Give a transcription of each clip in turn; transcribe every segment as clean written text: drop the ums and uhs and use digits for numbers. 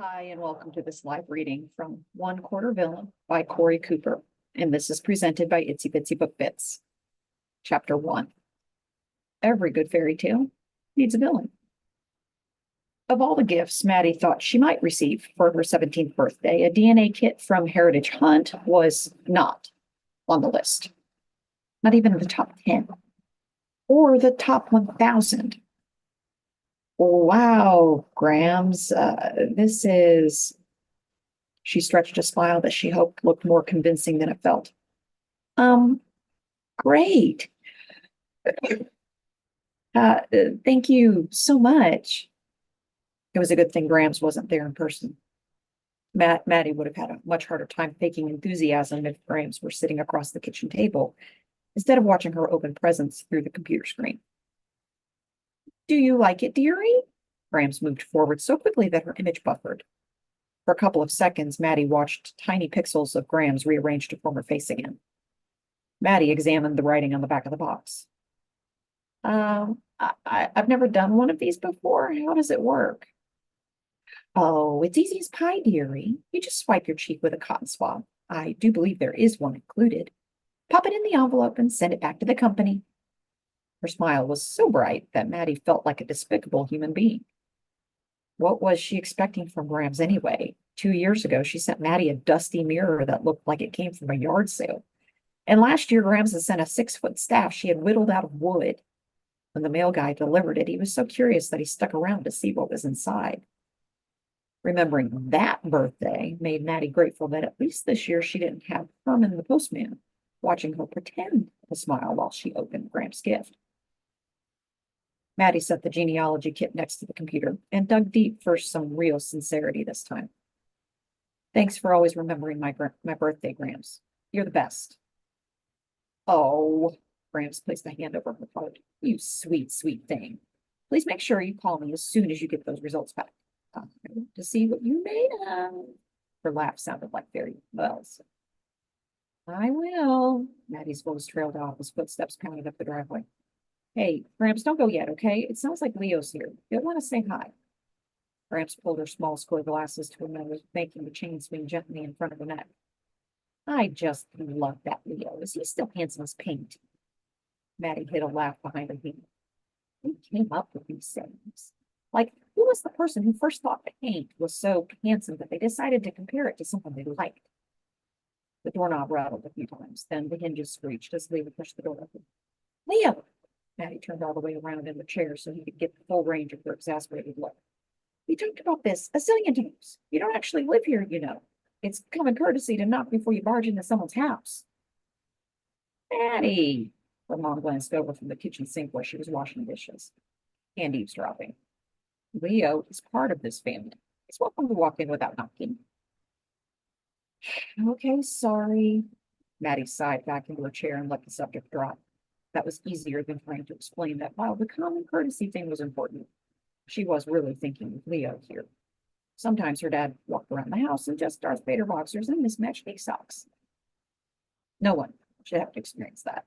Hi, and welcome to this live reading from One Quarter Villain by Cori Cooper. And this is presented by Itsy Bitsy Book Bits. Chapter 1. Every good fairy tale needs a villain. Of all the gifts Maddy thought she might receive for her 17th birthday, a DNA kit from Heritage Hunt was not on the list. Not even in the top 10 or the top 1,000. Wow, Grams, this is... She stretched a smile that she hoped looked more convincing than it felt. Um, great. Thank you so much. It was a good thing Grams wasn't there in person. Maddy would have had a much harder time faking enthusiasm if Grams were sitting across the kitchen table instead of watching her open presents through the computer screen. Do you like it, dearie? Grams moved forward so quickly that her image buffered. For a couple of seconds, Maddy watched tiny pixels of Grams rearranged to form her face again. Maddy examined the writing on the back of the box. I've never done one of these before. How does it work? Oh, it's easy as pie, dearie. You just swipe your cheek with a cotton swab. I do believe there is one included. Pop it in the envelope and send it back to the company. Her smile was so bright that Maddy felt like a despicable human being. What was she expecting from Grams anyway? 2 years ago, she sent Maddy a dusty mirror that looked like it came from a yard sale. And last year, Grams had sent a 6-foot staff she had whittled out of wood. When the mail guy delivered it, he was so curious that he stuck around to see what was inside. Remembering that birthday made Maddy grateful that at least this year she didn't have Herman the postman watching her pretend to smile while she opened Grams' gift. Maddy set the genealogy kit next to the computer and dug deep for some real sincerity this time. Thanks for always remembering my birthday, Grams. You're the best. Oh, Grams placed a hand over her heart. You sweet, sweet thing. Please make sure you call me as soon as you get those results back. To see what you made of. Her laugh sounded like fairy bells. I will. Maddy's voice trailed off as footsteps pounded up the driveway. Hey, Gramps, don't go yet, okay? It sounds like Leo's here. You'll want to say hi. Gramps pulled her small square glasses to her nose, making the chain swing gently in front of her neck. I just love that Leo. Is he still handsome as paint? Maddy hid a laugh behind her hand. Who came up with these sayings? Like, who was the person who first thought paint was so handsome that they decided to compare it to something they liked? The doorknob rattled a few times, then the hinges screeched as Leo pushed the door open. Leo! Maddy turned all the way around in the chair so he could get the full range of her exasperated look. We talked about this a zillion times. You don't actually live here, you know. It's common courtesy to knock before you barge into someone's house. Maddy! Her mom glanced over from the kitchen sink where she was washing dishes and eavesdropping. Leo is part of this family. He's welcome to walk in without knocking. Okay, sorry. Maddy sighed back into her chair and let the subject drop. That was easier than trying to explain that while the common courtesy thing was important, she was really thinking of Leo here. Sometimes her dad walked around the house in just Darth Vader boxers and mismatched knee socks. No one should have to experience that.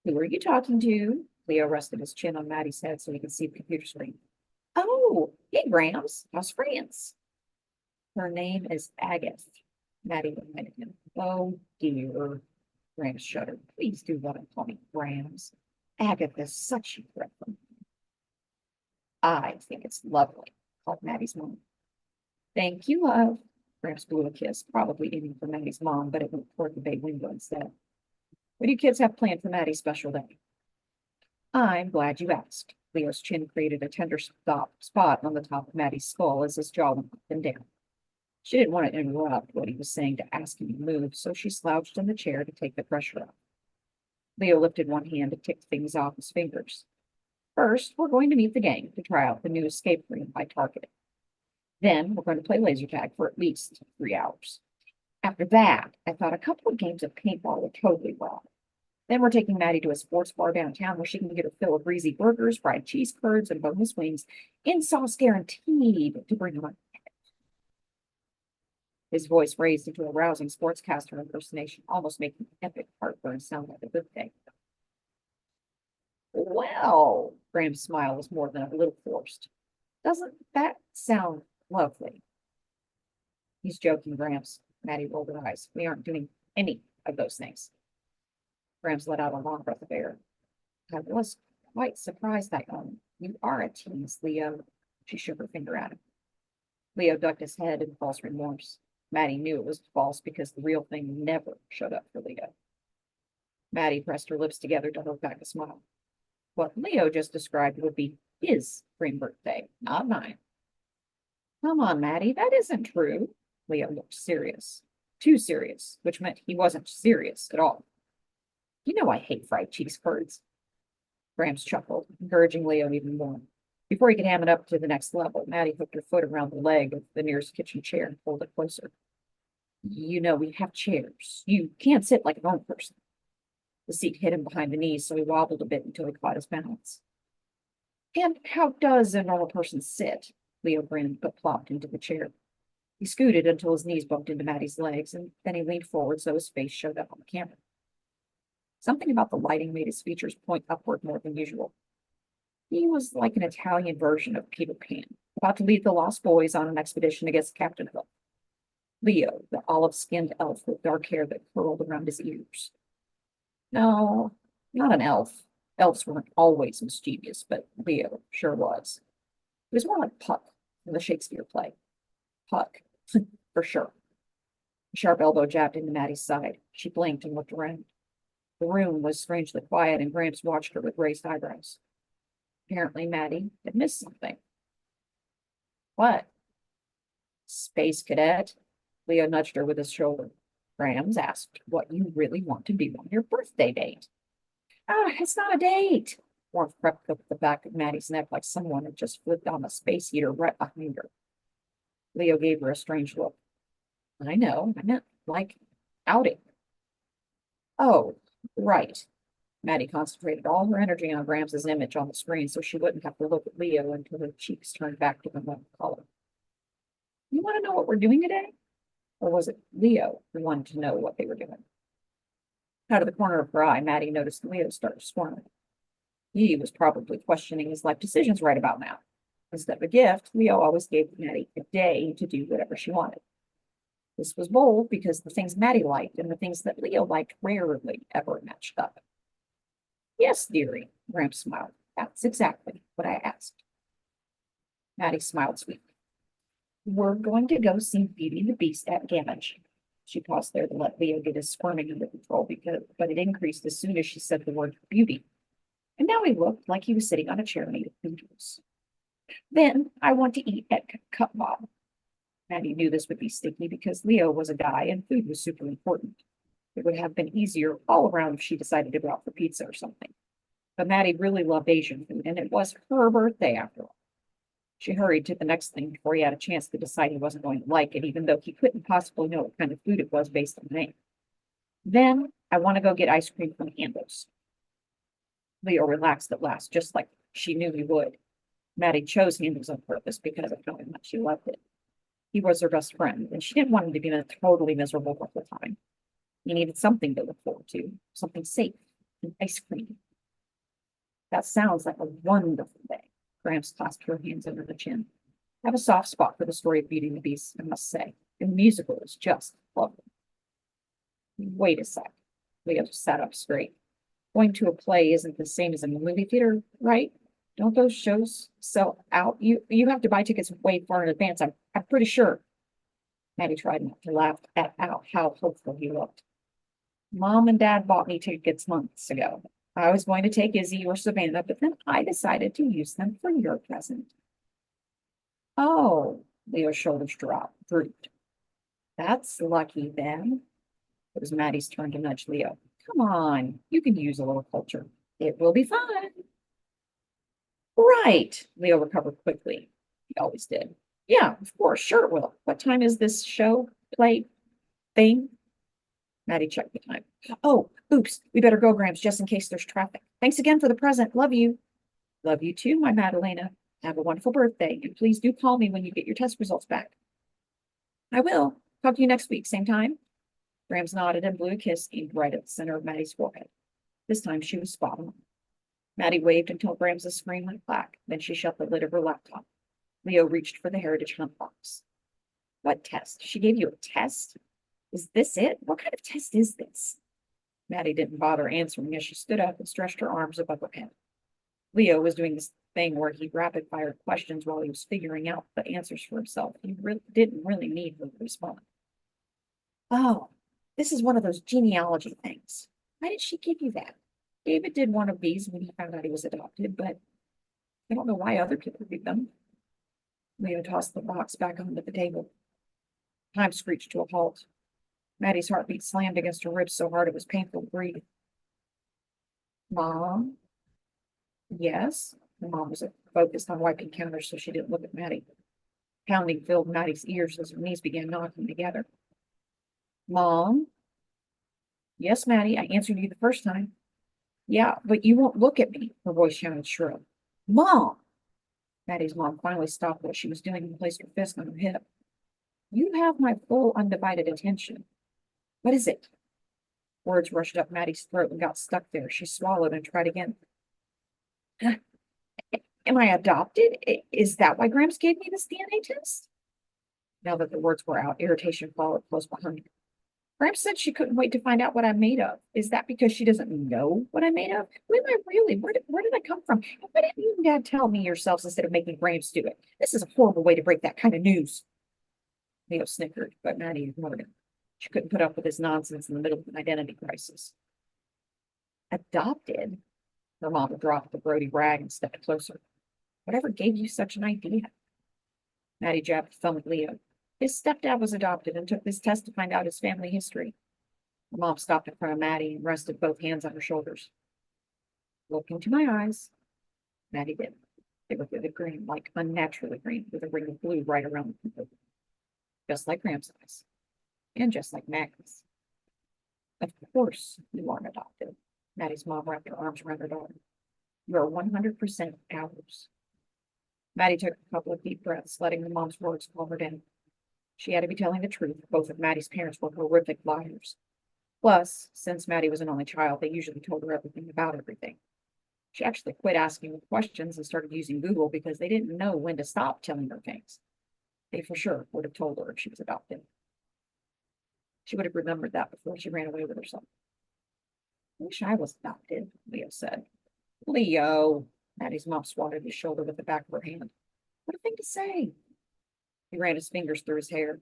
Who are you talking to? Leo rested his chin on Maddy's head so he could see the computer screen. Oh, hey, Grams. How's France? Her name is Agatha, Maddy reminded him. Oh, dear. Grams shuddered. Please do let him call me Grams. Agatha is such a threat from me. I think it's lovely, called Maddy's mom. Thank you, love. Grams blew a kiss, probably aiming for Maddy's mom, but it went toward the bay window instead. What do you kids have planned for Maddy's special day? I'm glad you asked. Leo's chin created a tender spot on the top of Maddy's skull as his jaw went up and down. She didn't want to interrupt what he was saying to ask him to move, so she slouched in the chair to take the pressure off. Leo lifted one hand to tick things off his fingers. First, we're going to meet the gang to try out the new escape room by targeting. Then we're going to play laser tag for at least 3 hours. After that, I thought a couple of games of paintball would totally rock. Then we're taking Maddy to a sports bar downtown where she can get her fill of greasy burgers, fried cheese curds, and boneless wings, in sauce guaranteed to bring them up. His voice raised into a rousing sportscaster impersonation, almost making epic heartburn sound like a good thing. Well, Graham's smile was more than a little forced. Doesn't that sound Lovely. He's joking, Gramps. Maddy rolled her eyes. We aren't doing any of those things. Gramps let out a long breath of air. I was quite surprised, I own. You are a tease, Leo. She shook her finger at him. Leo ducked his head in false remorse. Maddy knew it was false because the real thing never showed up for Leo. Maddy pressed her lips together to hold back a smile. What Leo just described would be his dream birthday, not mine. Come on, Maddy, that isn't true. Leo looked serious. Too serious, which meant he wasn't serious at all. You know I hate fried cheese curds. Gramps chuckled, encouraging Leo even more. Before he could ham it up to the next level, Maddy hooked her foot around the leg of the nearest kitchen chair and pulled it closer. You know, we have chairs. You can't sit like a normal person. The seat hit him behind the knees, so he wobbled a bit until he caught his balance. And how does a normal person sit? Leo grinned, but plopped into the chair. He scooted until his knees bumped into Maddy's legs, and then he leaned forward so his face showed up on the camera. Something about the lighting made his features point upward more than usual. He was like an Italian version of Peter Pan, about to lead the Lost Boys on an expedition against Captain Hook. Leo, the olive-skinned elf with dark hair that curled around his ears. No, not an elf. Elves weren't always mischievous, but Leo sure was. He was more like Puck in the Shakespeare play. Puck, for sure. A sharp elbow jabbed into Maddy's side. She blinked and looked around. The room was strangely quiet, and Gramps watched her with raised eyebrows. Apparently, Maddy had missed something. What? Space cadet? Leo nudged her with his shoulder. Gramps asked what you really want to do on your birthday date. Ah, it's not a date. Warmth crept up the back of Maddy's neck like someone had just flipped on a space heater right behind her. Leo gave her a strange look. I know, I meant like outing. Oh, right. Maddy concentrated all her energy on Gramps' image on the screen so she wouldn't have to look at Leo until her cheeks turned back to the warm color. You want to know what we're doing today? Or was it Leo who wanted to know what they were doing? Out of the corner of her eye, Maddy noticed Leo start squirming. He was probably questioning his life decisions right about now. Instead of a gift, Leo always gave Maddy a day to do whatever she wanted. This was bold because the things Maddy liked and the things that Leo liked rarely ever matched up. Yes, dearie, Gramps smiled. That's exactly what I asked. Maddy smiled sweetly. We're going to go see Beauty and the Beast at Gamage. She paused there to let Leo get his squirming under control, but it increased as soon as she said the word beauty. And now he looked like he was sitting on a chair made of noodles. Then I want to eat at Cup Bob. Maddy knew this would be sticky because Leo was a guy and food was super important. It would have been easier all around if she decided to go out for pizza or something. But Maddy really loved Asian food, and it was her birthday after all. She hurried to the next thing before he had a chance to decide he wasn't going to like it, even though he couldn't possibly know what kind of food it was based on the name. Then I want to go get ice cream from Handel's. Leo relaxed at last, just like she knew he would. Maddy chose Handel's on purpose because of how much she loved it. He was her best friend, and she didn't want him to be totally miserable the whole time. He needed something to look forward to, something safe, and ice cream. That sounds like a wonderful day. Gramps clasped her hands under the chin. I have a soft spot for the story of Beauty and the Beast, I must say. The musical is just lovely. Wait a sec. Leo sat up straight. Going to a play isn't the same as a movie theater, right? Don't those shows sell out? You have to buy tickets way far in advance. I'm pretty sure. Maddy tried not to laugh at how hopeful he looked. Mom and Dad bought me tickets months ago. I was going to take Izzy or Savannah, but then I decided to use them for your present. Oh, Leo's shoulders drooped. That's lucky then. It was Maddy's turn to nudge Leo. Come on, you can use a little culture. It will be fun. Right, Leo recovered quickly. He always did. Yeah, of course, sure it will. What time is this show, play, thing? Maddy checked the time. Oh, oops, we better go, Gramps, just in case there's traffic. Thanks again for the present. Love you. Love you too, my Madalena. Have a wonderful birthday, and please do call me when you get your test results back. I will. Talk to you next week, same time. Gramps nodded and blew a kiss aimed right at the center of Maddy's forehead. This time she was spot on. Maddy waved until Gramps' screen went black. Then she shut the lid of her laptop. Leo reached for the Heritage Hunt box. What test? She gave you a test? Is this it? What kind of test is this? Maddy didn't bother answering as she stood up and stretched her arms above her head. Leo was doing this thing where he rapid fired questions while he was figuring out the answers for himself. He didn't really need her to respond. Oh, this is one of those genealogy things. Why did she give you that? David did one of these when he found out he was adopted, but I don't know why other people read them. Leo tossed the box back onto the table. Time screeched to a halt. Maddy's heartbeat slammed against her ribs so hard it was painful to breathe. Mom? Yes? Her mom was focused on wiping counters so she didn't look at Maddy. Pounding filled Maddy's ears as her knees began knocking together. Mom? Yes, Maddy, I answered you the first time. Yeah, but you won't look at me, her voice sounded shrill. Mom! Maddy's mom finally stopped what she was doing and placed her fist on her hip. You have my full undivided attention. What is it? Words rushed up Maddy's throat and got stuck there. She swallowed and tried again. Am I adopted? Is that why Gramps gave me this DNA test? Now that the words were out, irritation followed close behind her. Gramps said she couldn't wait to find out what I'm made of. Is that because she doesn't know what I'm made of? Who am I really? Where did I come from? And why didn't you and Dad tell me yourselves instead of making Gramps do it? This is a horrible way to break that kind of news. Leo snickered, but Maddy ignored him. She couldn't put up with his nonsense in the middle of an identity crisis. Adopted? Her mom dropped the Brody rag and stepped closer. Whatever gave you such an idea? Maddy jabbed a thumb at Leo. His stepdad was adopted and took this test to find out his family history. Her mom stopped in front of Maddy and rested both hands on her shoulders. Look into my eyes. Maddy did. They were vivid green, like unnaturally green, with a ring of blue right around the pupil. Just like Gramps' eyes. And just like Maggie's. Of course you aren't adopted. Maddy's mom wrapped her arms around her daughter. You're 100% ours. Maddy took a couple of deep breaths, letting the mom's words calm her down. She had to be telling the truth. Both of Maddy's parents were horrific liars. Plus, since Maddy was an only child, they usually told her everything about everything. She actually quit asking them questions and started using Google because they didn't know when to stop telling her things. They for sure would have told her if she was adopted. She would have remembered that before she ran away with herself. I wish I was adopted, Leo said. Leo! Maddy's mom swatted his shoulder with the back of her hand. What a thing to say! He ran his fingers through his hair.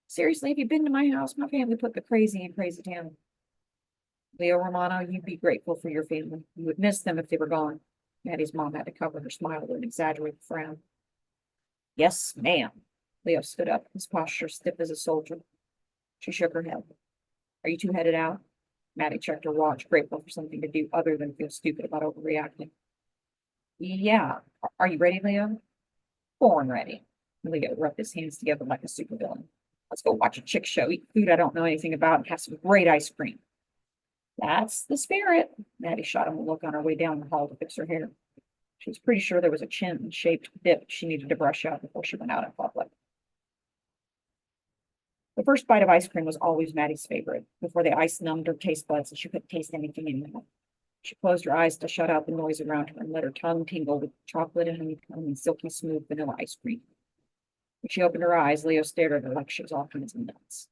Seriously, have you been to my house? My family put the crazy in Crazy Town. Leo Romano, you'd be grateful for your family. You would miss them if they were gone. Maddy's mom had to cover her smile with an exaggerated frown. Yes, ma'am. Leo stood up, his posture stiff as a soldier. She shook her head. Are you two headed out? Maddy checked her watch, grateful for something to do other than feel stupid about overreacting. Yeah. Are you ready, Leo? Born ready. Leo rubbed his hands together like a supervillain. Let's go watch a chick show, eat food I don't know anything about, and have some great ice cream. That's the spirit. Maddy shot him a look on her way down the hall to fix her hair. She was pretty sure there was a chin-shaped dip she needed to brush out before she went out in public. The first bite of ice cream was always Maddy's favorite, before the ice numbed her taste buds and she couldn't taste anything anymore. She closed her eyes to shut out the noise around her and let her tongue tingle with chocolate and honeycomb and silky smooth vanilla ice cream. When she opened her eyes, Leo stared at her like she was all kinds of nuts.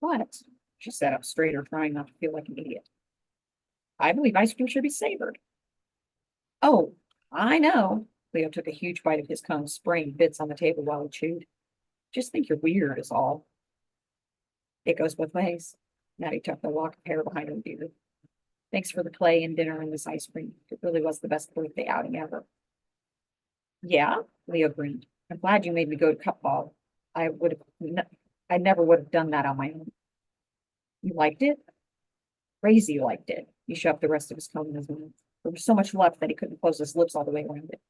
What? She sat up straighter, trying not to feel like an idiot. I believe ice cream should be savored. Oh, I know. Leo took a huge bite of his cone, spraying bits on the table while he chewed. Just think you're weird is all. It goes both ways. Maddy tucked a lock of hair behind her beard. Thanks for the play and dinner and this ice cream. It really was the best birthday outing ever. Yeah, Leo grinned. I'm glad you made me go to cup ball. I never would have done that on my own. You liked it? Crazy you liked it. He shoved the rest of his cone in his mouth. There was so much left that he couldn't close his lips all the way around it.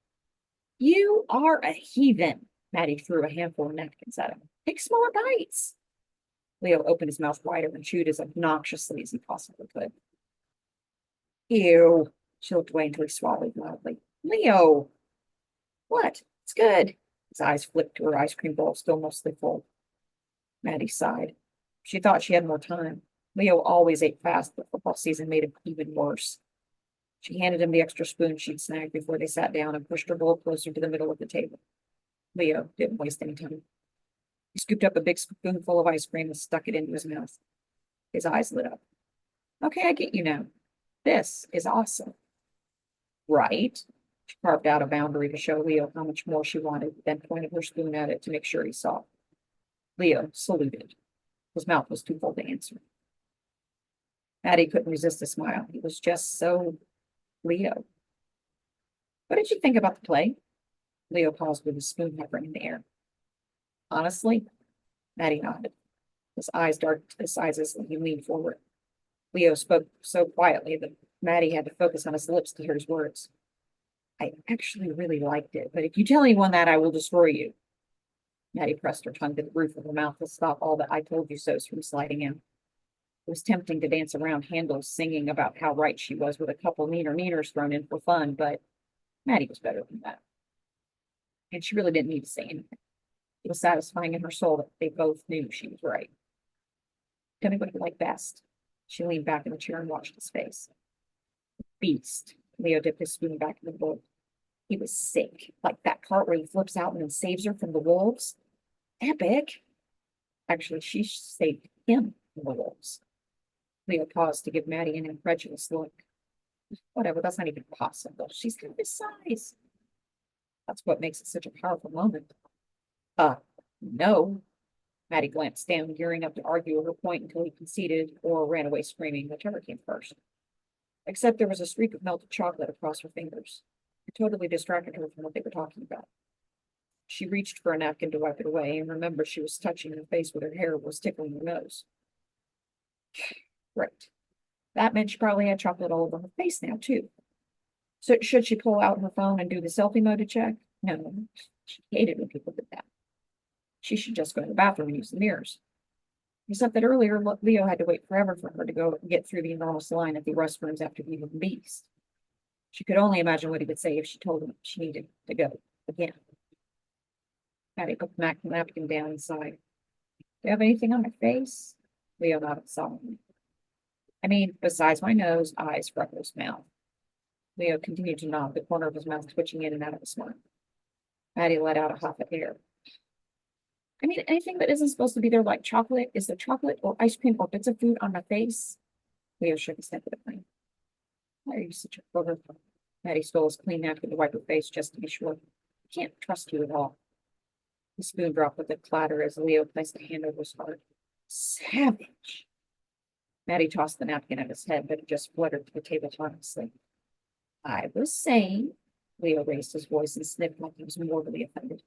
You are a heathen. Maddy threw a handful of napkins at him. Take smaller bites. Leo opened his mouth wider and chewed as obnoxiously as he possibly could. Ew. She looked away until he swallowed loudly. Leo! What? It's good. His eyes flicked to her ice cream bowl, still mostly full. Maddy sighed. She thought she had more time. Leo always ate fast, but football season made him even worse. She handed him the extra spoon she'd snagged before they sat down and pushed her bowl closer to the middle of the table. Leo didn't waste any time. He scooped up a big spoonful of ice cream and stuck it into his mouth. His eyes lit up. Okay, I get you now. This is awesome. Right? She carved out a boundary to show Leo how much more she wanted, then pointed her spoon at it to make sure he saw. Leo saluted. His mouth was too full to answer. Maddy couldn't resist a smile. He was just so Leo. What did you think about the play? Leo paused with his spoon hovering in the air. Honestly, Maddy nodded. His eyes darted to the sides as he leaned forward. Leo spoke so quietly that Maddy had to focus on his lips to hear his words. I actually really liked it, but if you tell anyone that, I will destroy you. Maddy pressed her tongue to the roof of her mouth to stop all the I told you so's from sliding in. It was tempting to dance around handles, singing about how right she was with a couple meaners thrown in for fun, but Maddy was better than that. And she really didn't need to say anything. It was satisfying in her soul that they both knew she was right. Tell me what you like best. She leaned back in the chair and watched his face. Beast. Leo dipped his spoon back in the bowl. He was sick, like that part where he flips out and then saves her from the wolves. Epic. Actually, she saved him from the wolves. Leo paused to give Maddy an incredulous look. Whatever, that's not even possible. She's half his size. That's what makes it such a powerful moment. No. Maddy glanced down, gearing up to argue her point until he conceded or ran away screaming, whichever came first. Except there was a streak of melted chocolate across her fingers. It totally distracted her from what they were talking about. She reached for a napkin to wipe it away and remembered she was touching her face with her hair was tickling her nose. Right. That meant she probably had chocolate all over her face now, too. So should she pull out her phone and do the selfie mode to check? No. She hated when people did that. She should just go to the bathroom and use the mirrors. Except that earlier, Leo had to wait forever for her to go get through the enormous line at the restrooms after being the beast. She could only imagine what he would say if she told him she needed to go again. Maddy put the napkin down and sighed. Do you have anything on my face? Leo nodded solemnly. I mean, besides my nose, eyes, freckles, mouth. Leo continued to nod, the corner of his mouth twitching in and out of a smile. Maddy let out a huff of air. I mean, anything that isn't supposed to be there, like chocolate. Is there chocolate or ice cream or bits of food on my face? Leo shook his head with a grin. Why are you such a brother? Maddy stole his clean napkin to wipe her face just to be sure. I can't trust you at all. The spoon dropped with a clatter as Leo placed a hand over his heart. Savage. Maddy tossed the napkin at his head, but it just fluttered to the table harmlessly. I was saying, Leo raised his voice and sniffed like he was mortally offended.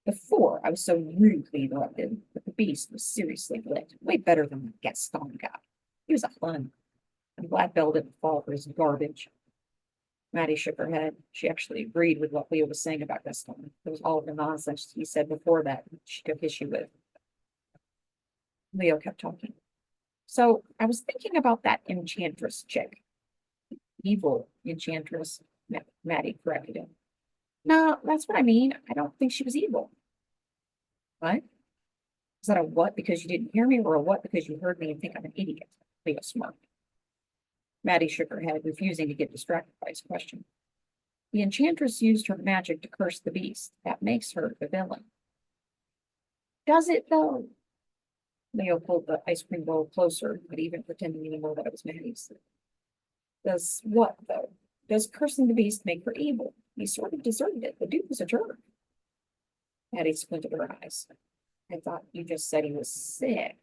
Before, I was so rudely interrupted, but the beast was seriously lit, way better than the Gaston guy. He was a fun. I'm glad Belle didn't fall for his garbage. Maddy shook her head. She actually agreed with what Leo was saying about Gaston. It was all of the nonsense he said before that she took issue with. Leo kept talking. So I was thinking about that enchantress chick. Evil enchantress, Maddy corrected him. No, that's what I mean. I don't think she was evil. What? Is that a what because you didn't hear me, or a what because you heard me and think I'm an idiot? Leo smirked. Maddy shook her head, refusing to get distracted by his question. The enchantress used her magic to curse the beast. That makes her the villain. Does it, though? Leo pulled the ice cream bowl closer, but even pretending anymore that it was Maddy's. Does what, though? Does cursing the beast make her evil? He sort of deserved it. The dude was a jerk. Maddy squinted her eyes. I thought you just said he was sick.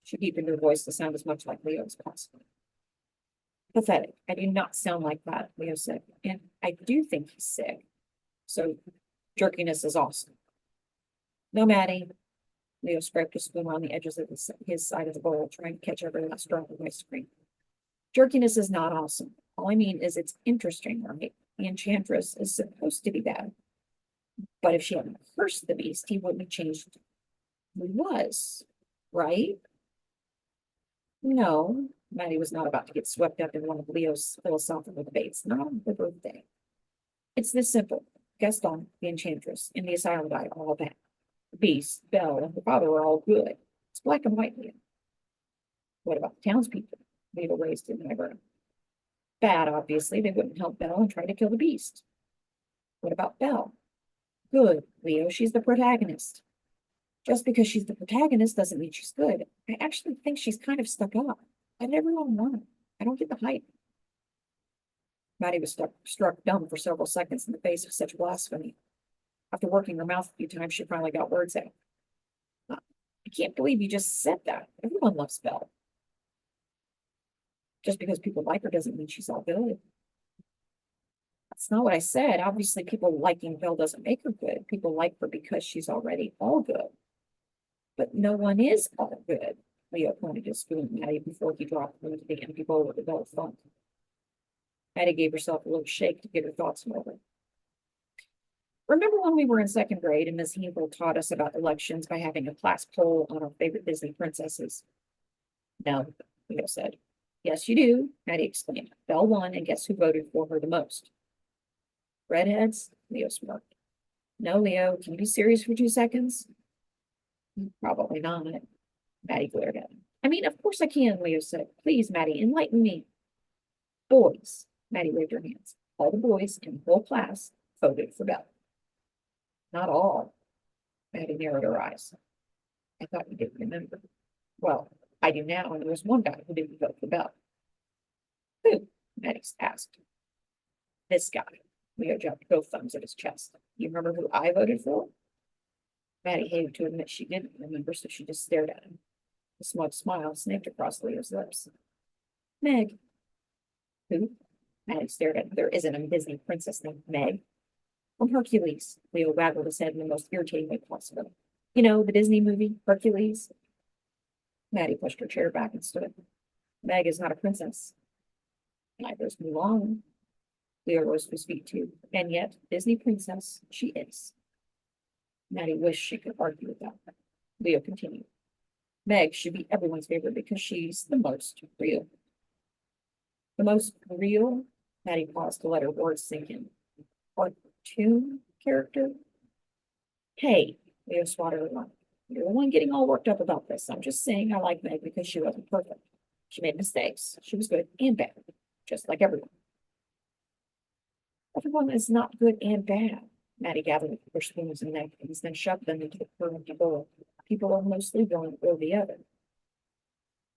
She deepened her voice to sound as much like Leo as possible. Pathetic. I do not sound like that, Leo said. And I do think he's sick. So jerkiness is awesome. No, Maddy. Leo scraped a spoon on the edges of his side of the bowl, trying to catch every last drop of ice cream. Jerkiness is not awesome. All I mean is it's interesting, right? The enchantress is supposed to be bad. But if she hadn't cursed the beast, he wouldn't have changed who he was, right? No, Maddy was not about to get swept up in one of Leo's philosophical debates, not on her birthday. It's this simple. Gaston, the enchantress, and the asylum guy are all bad. The beast, Belle, and the father are all good. It's black and white, Leo. What about the townspeople? Leo raised an eyebrow. Bad, obviously. They wouldn't help Belle and try to kill the beast. What about Belle? Good, Leo. She's the protagonist. Just because she's the protagonist doesn't mean she's good. I actually think she's kind of stuck up. I've never won her. I don't get the hype. Maddy was struck dumb for several seconds in the face of such blasphemy. After working her mouth a few times, she finally got words out. I can't believe you just said that. Everyone loves Belle. Just because people like her doesn't mean she's all good. That's not what I said. Obviously, people liking Belle doesn't make her good. People like her because she's already all good. But no one is all good. Leo pointed his spoon at Maddy before he dropped them into the empty bowl of the Belle font. Maddy gave herself a little shake to get her thoughts in order. Remember when we were in second grade and Miss Hinkle taught us about elections by having a class poll on our favorite Disney princesses? No, Leo said. Yes, you do, Maddy exclaimed. Belle won, and guess who voted for her the most? Redheads? Leo smirked. No, Leo, can you be serious for 2 seconds? Probably not. Maddy glared at him. I mean, of course I can, Leo said. Please, Maddy, enlighten me. Boys, Maddy waved her hands. All the boys in the whole class voted for Belle. Not all. Maddy narrowed her eyes. I thought you didn't remember. Well, I do now, and there was one guy who didn't vote for Belle. Who? Maddy asked. This guy. Leo dropped both thumbs at his chest. You remember who I voted for? Maddy hated to admit she didn't remember, so she just stared at him. A smug smile snaked across Leo's lips. Meg. Who? Maddy stared at him. There isn't a Disney princess named Meg. From Hercules. Leo waggled his head in the most irritating way possible. You know, the Disney movie, Hercules? Maddy pushed her chair back and stood. Meg is not a princess. Neither is Mulan. Leo rose to his feet too. And yet, Disney princess she is. Maddy wished she could argue with that. Leo continued. Meg should be everyone's favorite because she's the most real. The most real? Maddy paused to let her words sink in. Cartoon character? Hey, Leo swatted her on. You're the one getting all worked up about this. I'm just saying I like Meg because she wasn't perfect. She made mistakes. She was good and bad, just like everyone. Everyone is not good and bad. Maddy gathered her spoons and napkins, then shoved them into the empty bowl. People are mostly one or the other.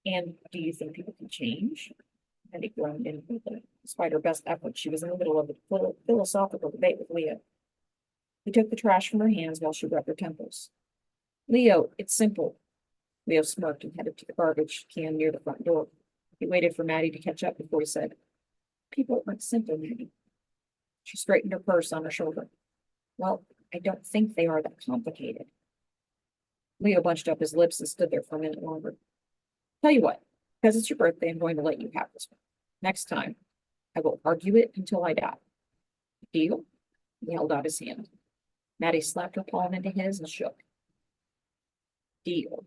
And do you think people can change? Maddy groaned inwardly. Despite her best efforts, she was in the middle of a philosophical debate with Leo. He took the trash from her hands while she rubbed her temples. Leo, it's simple. Leo smirked and headed to the garbage can near the front door. He waited for Maddy to catch up before he said, People aren't simple, Maddy. She straightened her purse on her shoulder. Well, I don't think they are that complicated. Leo bunched up his lips and stood there for a minute longer. Tell you what, because it's your birthday, I'm going to let you have this one. Next time, I will argue it until I die. Deal? He held out his hand. Maddy slapped her palm into his and shook. Deal.